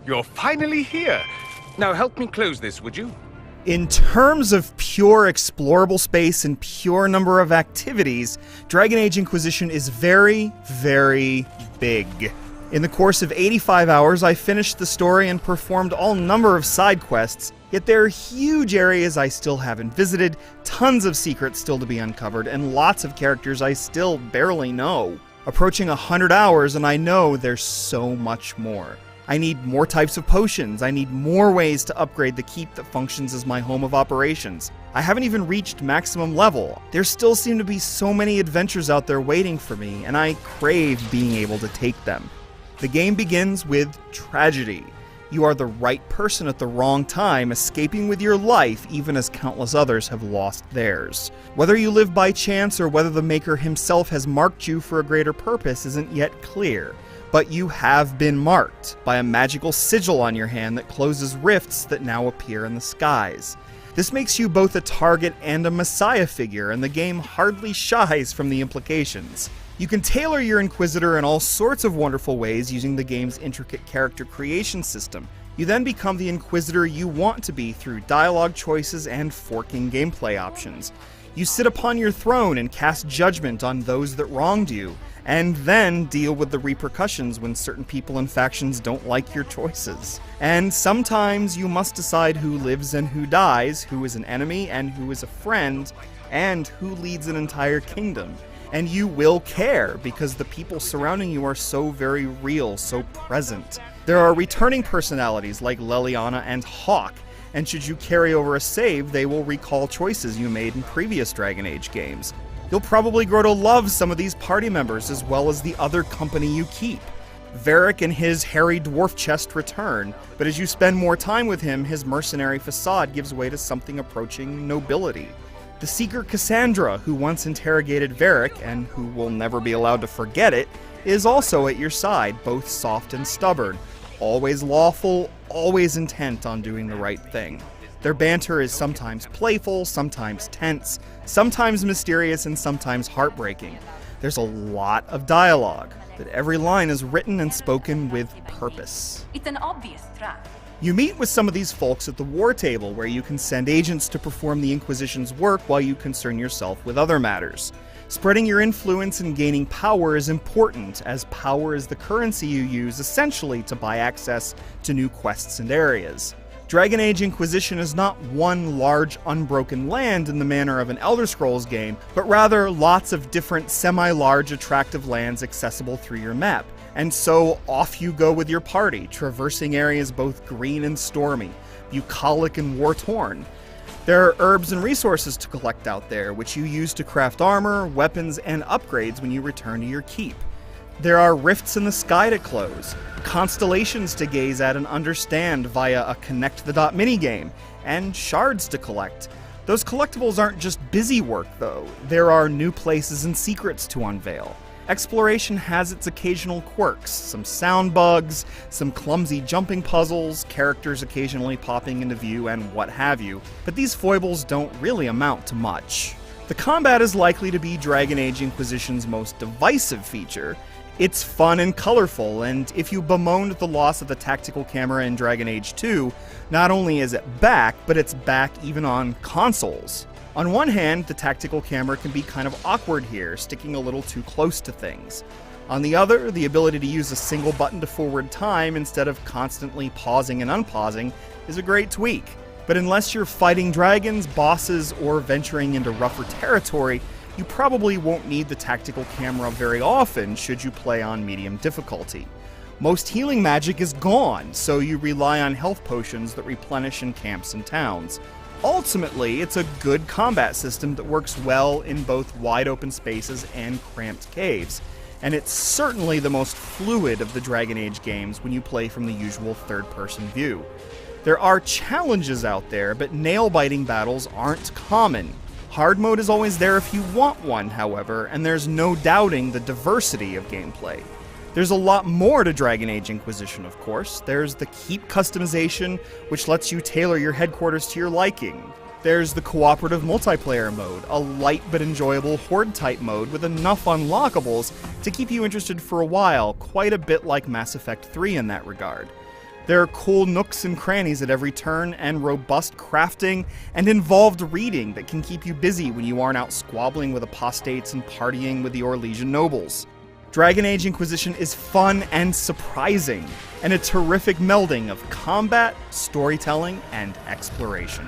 You're finally here. Now help me close this, would you? In terms of pure explorable space and pure number of activities, Dragon Age Inquisition is very, very big. In the course of 85 hours, I finished the story and performed all number of side quests, yet there are huge areas I still haven't visited, tons of secrets still to be uncovered, and lots of characters I still barely know. Approaching 100 hours, and I know there's so much more. I need more types of potions, I need more ways to upgrade the keep that functions as my home of operations. I haven't even reached maximum level. There still seem to be so many adventures out there waiting for me, and I crave being able to take them. The game begins with tragedy. You are the right person at the wrong time, escaping with your life even as countless others have lost theirs. Whether you live by chance or whether the Maker himself has marked you for a greater purpose isn't yet clear. But you have been marked by a magical sigil on your hand that closes rifts that now appear in the skies. This makes you both a target and a messiah figure, and the game hardly shies from the implications. You can tailor your Inquisitor in all sorts of wonderful ways using the game's intricate character creation system. You then become the Inquisitor you want to be through dialogue choices and forking gameplay options. You sit upon your throne and cast judgment on those that wronged you, and then deal with the repercussions when certain people and factions don't like your choices. And sometimes you must decide who lives and who dies, who is an enemy and who is a friend, and who leads an entire kingdom. And you will care, because the people surrounding you are so very real, so present. There are returning personalities like Leliana and Hawk, and should you carry over a save, they will recall choices you made in previous Dragon Age games. You'll probably grow to love some of these party members as well as the other company you keep. Varric and his hairy dwarf chest return, but as you spend more time with him, his mercenary facade gives way to something approaching nobility. The Seeker Cassandra, who once interrogated Varric, and who will never be allowed to forget it, is also at your side, both soft and stubborn, always lawful, always intent on doing the right thing. Their banter is sometimes playful, sometimes tense, sometimes mysterious, and sometimes heartbreaking. There's a lot of dialogue, but every line is written and spoken with purpose. It's an obvious trap. You meet with some of these folks at the war table, where you can send agents to perform the Inquisition's work while you concern yourself with other matters. Spreading your influence and gaining power is important, as power is the currency you use essentially to buy access to new quests and areas. Dragon Age Inquisition is not one large unbroken land in the manner of an Elder Scrolls game, but rather lots of different semi-large attractive lands accessible through your map. And so off you go with your party, traversing areas both green and stormy, bucolic and war-torn. There are herbs and resources to collect out there, which you use to craft armor, weapons, and upgrades when you return to your keep. There are rifts in the sky to close, constellations to gaze at and understand via a Connect the Dot minigame, and shards to collect. Those collectibles aren't just busy work, though. There are new places and secrets to unveil. Exploration has its occasional quirks, some sound bugs, some clumsy jumping puzzles, characters occasionally popping into view, and what have you, but these foibles don't really amount to much. The combat is likely to be Dragon Age Inquisition's most divisive feature. It's fun and colorful, and if you bemoaned the loss of the tactical camera in Dragon Age 2, not only is it back, but it's back even on consoles. On one hand, the tactical camera can be kind of awkward here, sticking a little too close to things. On the other, the ability to use a single button to forward time instead of constantly pausing and unpausing is a great tweak. But unless you're fighting dragons, bosses, or venturing into rougher territory, you probably won't need the tactical camera very often should you play on medium difficulty. Most healing magic is gone, so you rely on health potions that replenish in camps and towns. Ultimately, it's a good combat system that works well in both wide open spaces and cramped caves, and it's certainly the most fluid of the Dragon Age games when you play from the usual third-person view. There are challenges out there, but nail-biting battles aren't common. Hard mode is always there if you want one, however, and there's no doubting the diversity of gameplay. There's a lot more to Dragon Age Inquisition, of course. There's the keep customization, which lets you tailor your headquarters to your liking. There's the cooperative multiplayer mode, a light but enjoyable horde-type mode with enough unlockables to keep you interested for a while, quite a bit like Mass Effect 3 in that regard. There are cool nooks and crannies at every turn, and robust crafting and involved reading that can keep you busy when you aren't out squabbling with apostates and partying with the Orlesian nobles. Dragon Age Inquisition is fun and surprising, and a terrific melding of combat, storytelling, and exploration.